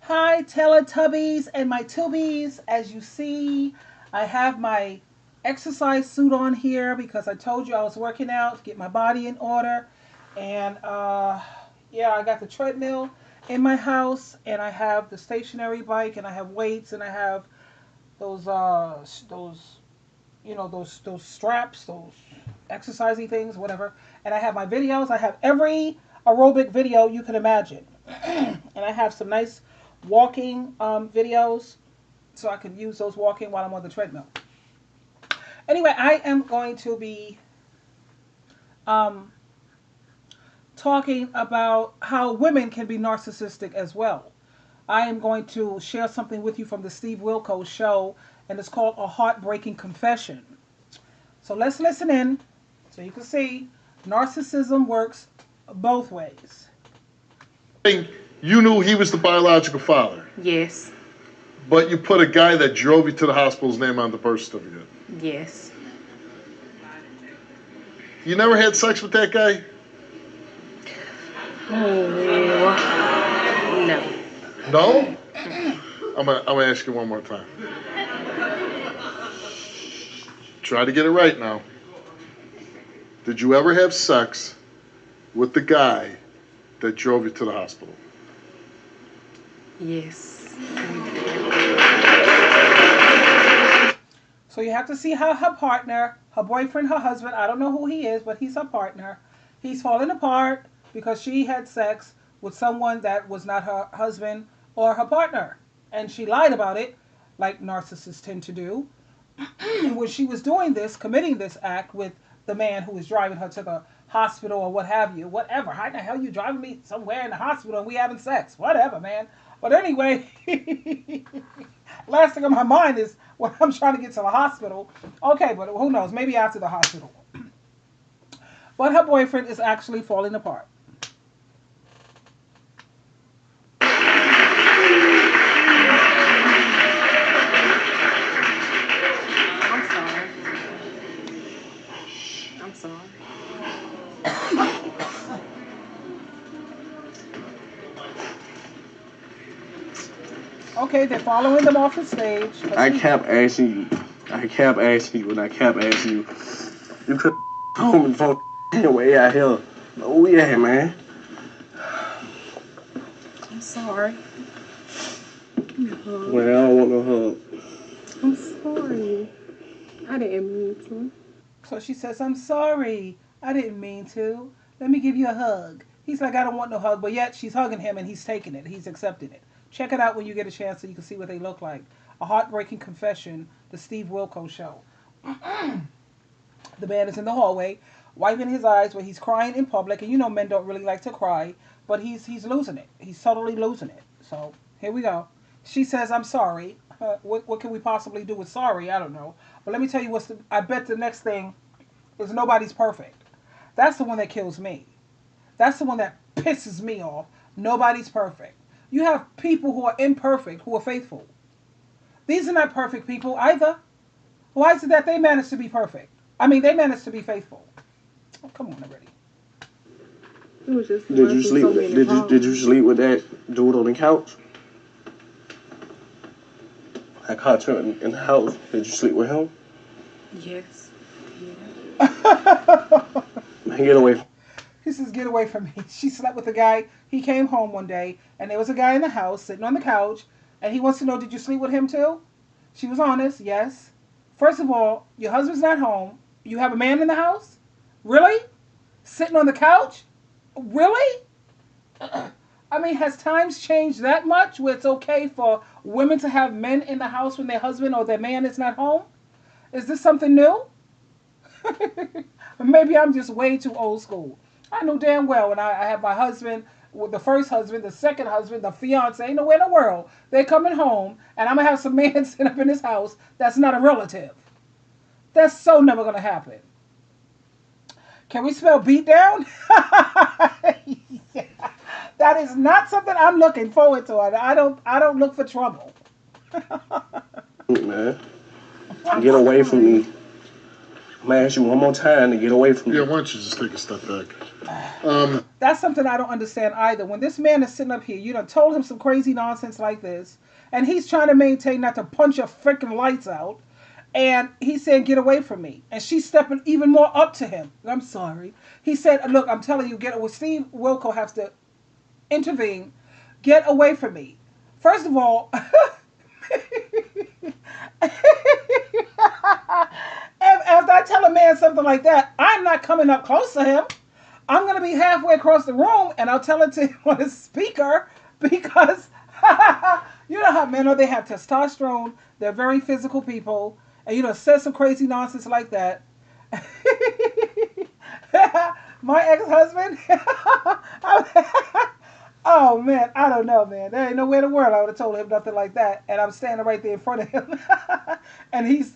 Hi, Teletubbies and my Tubies. As you see, I have my exercise suit on here because I told you I was working out to get my body in order. And yeah, I got the treadmill in my house, and I have the stationary bike, and I have weights, and I have those those straps, those exercising things, whatever. And I have my videos. I have every aerobic video you can imagine, and I have some nice walking videos, so I can use those walking while I'm on the treadmill. Anyway, I am going to be um, talking about how women can be narcissistic as well. I am going to share something with you from the Steve Wilkos show, and it's called A Heartbreaking Confession. So let's listen in so you can see narcissism works both ways. You knew he was the biological father, Yes. but you put a guy that drove you to the hospital's name on the birth certificate. Yes. You never had sex with that guy? Oh, no. No? I'm gonna ask you one more time. Try to get it right now. Did you ever have sex with the guy that drove you to the hospital? Yes. So you have to see how her partner, her boyfriend, her husband, I don't know who he is, but he's her partner. He's falling apart because she had sex with someone that was not her husband or her partner. And she lied about it, like narcissists tend to do. When she was doing this, committing this act with the man who was driving her to the hospital or what have you, whatever. How the hell you driving me somewhere in the hospital and we having sex? Whatever, man. But anyway, last thing on my mind is when I'm trying to get to the hospital. Okay, but who knows? Maybe after the hospital. But her boyfriend is actually falling apart. I'm sorry. I'm sorry. Okay, they're following them off the stage. I kept asking you. I kept asking you, and I kept asking you. You could home before way out here. Oh yeah, man. I'm sorry. Give me a hug. Well, I don't want no hug. I'm sorry. I didn't mean to. So she says, I'm sorry. I didn't mean to. Let me give you a hug. He's like, I don't want no hug, but yet she's hugging him and he's taking it. He's accepting it. Check it out when you get a chance so you can see what they look like. A Heartbreaking Confession, the Steve Wilkos show. The man is in the hallway, wiping his eyes where he's crying in public. And you know men don't really like to cry, but he's losing it. He's totally losing it. So here we go. She says, I'm sorry. What can we possibly do with sorry? I don't know. But let me tell you I bet the next thing is nobody's perfect. That's the one that kills me. That's the one that pisses me off. Nobody's perfect. You have people who are imperfect, who are faithful. These are not perfect people either. Why is it that they manage to be perfect? I mean, they manage to be faithful. Oh, come on already. It was just Did you sleep? Did you sleep with that dude on the couch? I caught you in the house. Did you sleep with him? Yes. Man, get away. He says, get away from me. She slept with a guy. He came home one day, and there was a guy in the house sitting on the couch, and he wants to know, did you sleep with him too? She was honest, yes. First of all, your husband's not home. You have a man in the house? Really? Sitting on the couch? Really? I mean, has times changed that much where it's okay for women to have men in the house when their husband or their man is not home? Is this something new? Maybe I'm just way too old school. I know damn well when I had my husband, with the first husband, the second husband, the fiance, ain't nowhere in the world. They're coming home, and I'm going to have some man sitting up in his house that's not a relative. That's so never going to happen. Can we spell beat down? Yeah. That is not something I'm looking forward to. I don't look for trouble. Man, get away from me. I'm gonna ask you one more time to get away from me. Yeah, why don't you just take a step back? That's something I don't understand either. When this man is sitting up here, you done told him some crazy nonsense like this, and he's trying to maintain not to punch your freaking lights out, and he's saying, get away from me. And she's stepping even more up to him. I'm sorry. He said, look, I'm telling you, Steve Wilco has to intervene. Get away from me. First of all, after I tell a man something like that, I'm not coming up close to him. I'm going to be halfway across the room, and I'll tell it to him on his speaker because you know how men are. They have testosterone. They're very physical people. And, said some crazy nonsense like that. My ex-husband, oh, man, I don't know, man. There ain't nowhere in the world I would have told him nothing like that. And I'm standing right there in front of him. And he's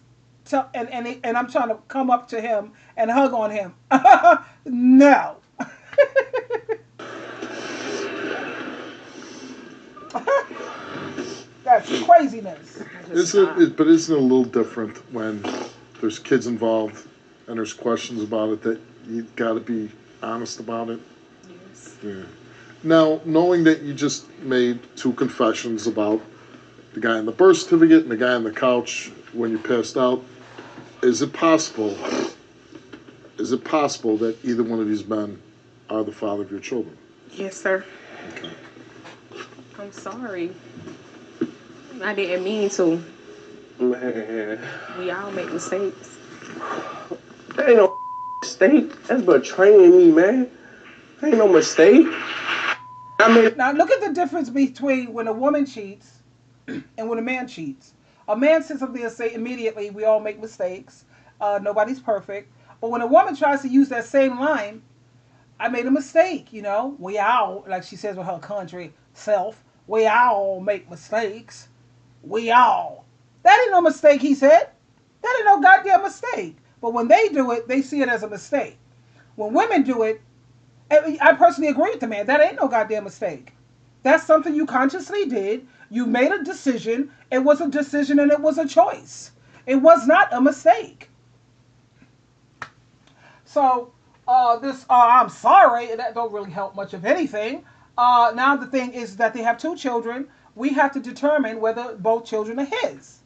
and I'm trying to come up to him and hug on him. No. That's craziness. But isn't it a little different when there's kids involved and there's questions about it that you got to be honest about it? Yes. Yeah. Now, knowing that you just made 2 confessions about the guy in the birth certificate and the guy on the couch when you passed out, is it possible that either one of these men are the father of your children? Yes, sir. Okay. I'm sorry. I didn't mean to. Man, We all make mistakes. that ain't no mistake. That's betraying me, man. That ain't no mistake. I mean, Now, look at the difference between when a woman cheats and when a man cheats. A man sits up there and say immediately, we all make mistakes. Nobody's perfect. But when a woman tries to use that same line, I made a mistake, We all, like she says with her country self, we all make mistakes. We all. That ain't no mistake, he said. That ain't no goddamn mistake. But when they do it, they see it as a mistake. When women do it, I personally agree with the man. That ain't no goddamn mistake. That's something you consciously did. You made a decision. It was a decision and it was a choice. It was not a mistake. So, I'm sorry, that don't really help much of anything. Now the thing is that they have 2 children. We have to determine whether both children are his.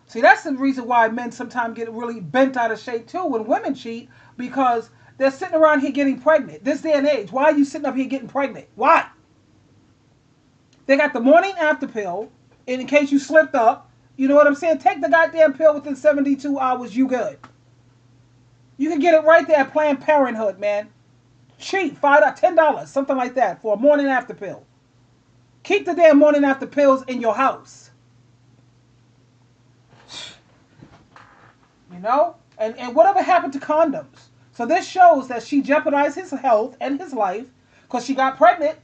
See, that's the reason why men sometimes get really bent out of shape too when women cheat, because they're sitting around here getting pregnant. This day and age, why are you sitting up here getting pregnant? Why? They got the morning after pill, in case you slipped up. You know what I'm saying? Take the goddamn pill within 72 hours, you good. You can get it right there at Planned Parenthood, man. Cheap, $5, $10, something like that, for a morning after pill. Keep the damn morning after pills in your house. And whatever happened to condoms? So this shows that she jeopardized his health and his life because she got pregnant.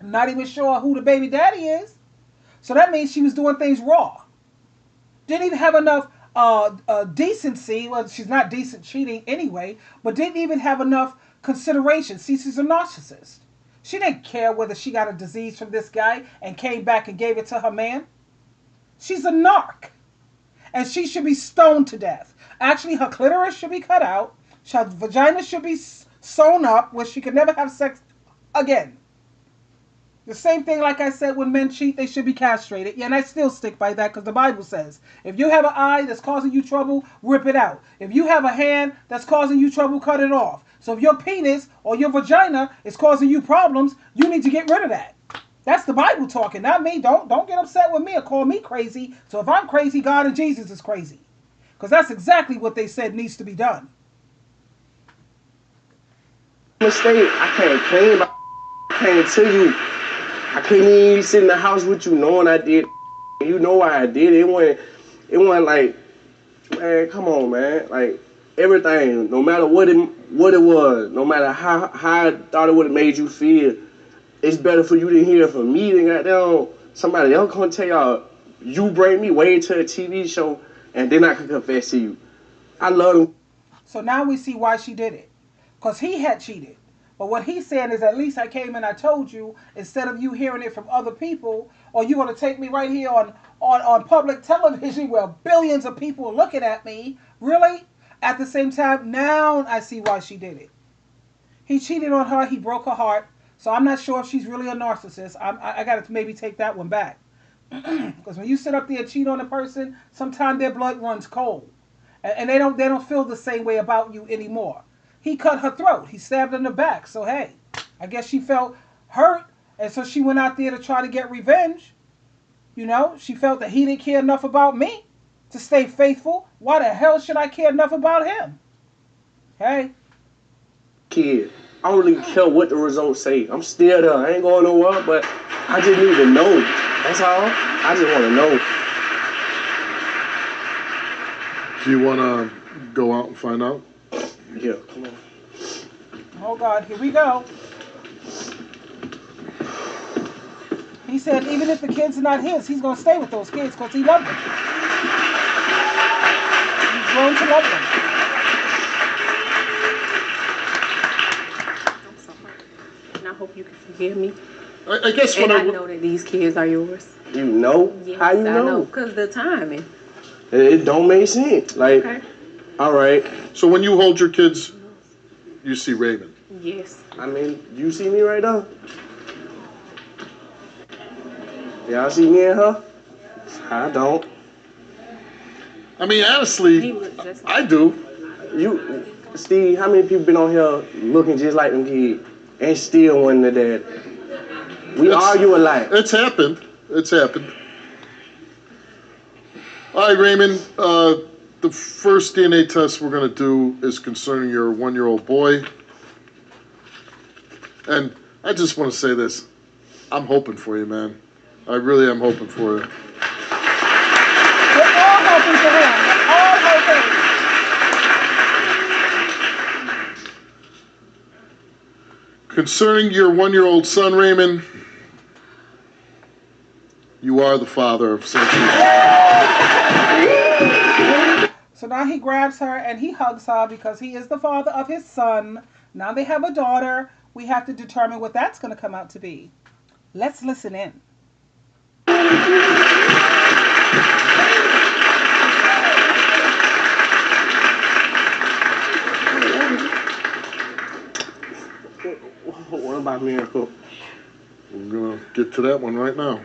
Not even sure who the baby daddy is. So that means she was doing things raw. Didn't even have enough decency. Well, she's not decent cheating anyway, but didn't even have enough consideration. See, she's a narcissist. She didn't care whether she got a disease from this guy and came back and gave it to her man. She's a narc. And she should be stoned to death. Actually, her clitoris should be cut out. Her vagina should be sewn up where she could never have sex again. The same thing, like I said, when men cheat, they should be castrated. Yeah, and I still stick by that because the Bible says, if you have an eye that's causing you trouble, rip it out. If you have a hand that's causing you trouble, cut it off. So if your penis or your vagina is causing you problems, you need to get rid of that. That's the Bible talking, not me. Don't get upset with me or call me crazy. So if I'm crazy, God and Jesus is crazy. Because that's exactly what they said needs to be done. mistake. I can't claim. I can't tell you. I couldn't even sit in the house with you knowing I did. You know why I did it. It wasn't like, man, come on, man. Like, everything, no matter what it was, no matter how I thought it would have made you feel, it's better for you to hear from me than goddamn somebody else gonna tell y'all, you bring me way to a TV show and then I can confess to you. I love him. So now we see why she did it. Because he had cheated. But what he's saying is, at least I came and I told you, instead of you hearing it from other people, or you want to take me right here on public television where billions of people are looking at me. Really? At the same time, now I see why she did it. He cheated on her. He broke her heart. So I'm not sure if she's really a narcissist. I got to maybe take that one back. Because when you sit up there and cheat on a person, sometimes their blood runs cold, and they don't feel the same way about you anymore. He cut her throat. He stabbed her in the back. So hey, I guess she felt hurt, and so she went out there to try to get revenge. You know, she felt that he didn't care enough about me to stay faithful. Why the hell should I care enough about him? Hey. Kid, I don't really care what the results say. I'm still there. I ain't going nowhere, but I just need to know. That's all. I just want to know. Do you want to go out and find out? Yeah, come on. Oh God, here we go. He said even if the kids are not his, he's going to stay with those kids because he loves them. He's grown to love them. I'm sorry. And I hope you can forgive me. I guess And when I know that these kids are yours. You know? Yes, How you I know? Because the timing. It don't make sense. Like, Okay. all right. So when you hold your kids, you see Raymond. Yes. I mean, you see me right now? Y'all see me and her? I don't. I mean, He honestly, looked just like I do. You, Steve, how many people been on here looking just like them kids and still wanting the dad? We It's- argue a lot. It's happened. It's happened. All right, Raymond. The first DNA test we're going to do is concerning your 1-year-old boy. And I just want to say this. I'm hoping for you, man. I really am hoping for you. We're all hoping for him. We're all hoping. Concerning your 1-year-old son, Raymond, you are the father of Century. So now he grabs her and he hugs her because he is the father of his son. Now they have a daughter. We have to determine what that's going to come out to be. Let's listen in. What about Miracle? We're going to get to that one right now.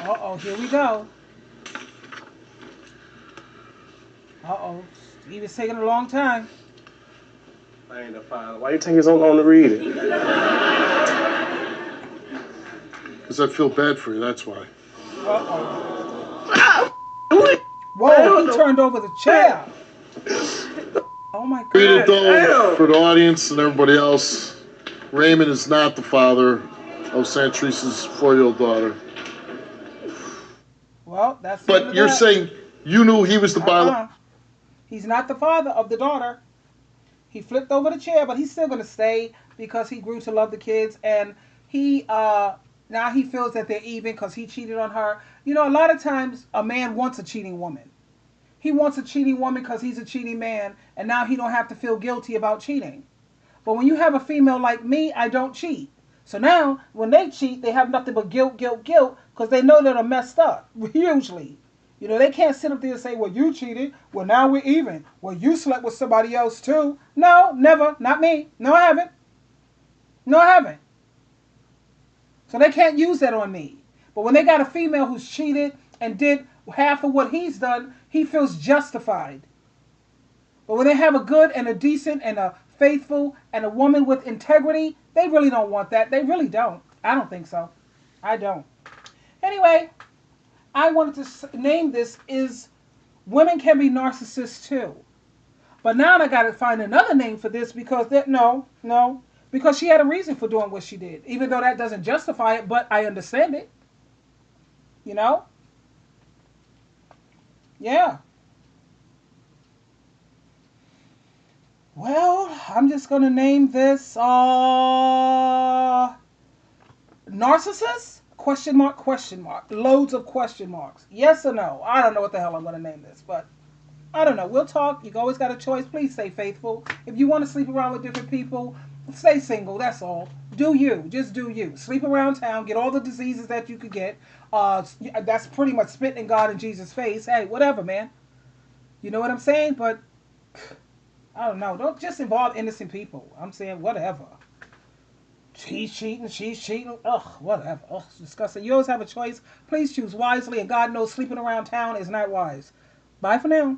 Uh-oh, here we go. Uh-oh. Steve is taking a long time. I ain't the father. Why you taking so long to read it? Because I feel bad for you, that's why. Uh-oh. Whoa, he turned over the chair. Oh my Read it God. though, for the audience and everybody else. Raymond is not the father of Santrice's 4-year-old daughter. Well, that's the end But of you're that. saying you knew he was the biological. He's not the father of the daughter. He flipped over the chair, but he's still going to stay because he grew to love the kids. And he now he feels that they're even because he cheated on her. You know, a lot of times a man wants a cheating woman. He wants a cheating woman because he's a cheating man, and now he don't have to feel guilty about cheating. But when you have a female like me, I don't cheat. So now, when they cheat, they have nothing but guilt, guilt, guilt, because they know that they're messed up, usually. You know, they can't sit up there and say, well, you cheated. Well, now we're even. Well, you slept with somebody else, too. No, never. Not me. No, I haven't. No, I haven't. So they can't use that on me. But when they got a female who's cheated and did half of what he's done, he feels justified. But when they have a good and a decent and a faithful and a woman with integrity, they really don't want that. They really don't. I don't think so. I don't. Anyway, I wanted to name this is Women Can Be Narcissists Too. But now I got to find another name for this because because she had a reason for doing what she did. Even though that doesn't justify it, but I understand it. You know? Yeah. Well, I'm just going to name this Narcissist? Question mark, question mark. Loads of question marks. Yes or no? I don't know what the hell I'm going to name this, but I don't know. We'll talk. You always got a choice. Please stay faithful. If you want to sleep around with different people, Stay single. That's all. Do you? Just do you. Sleep around town. Get all the diseases that you could get. That's pretty much spitting in God and Jesus' face. Hey, whatever, man. You know what I'm saying? But I don't know. Don't just involve innocent people. I'm saying whatever. He's cheating. She's cheating. Ugh, whatever. Ugh, it's disgusting. You always have a choice. Please choose wisely. And God knows sleeping around town is not wise. Bye for now.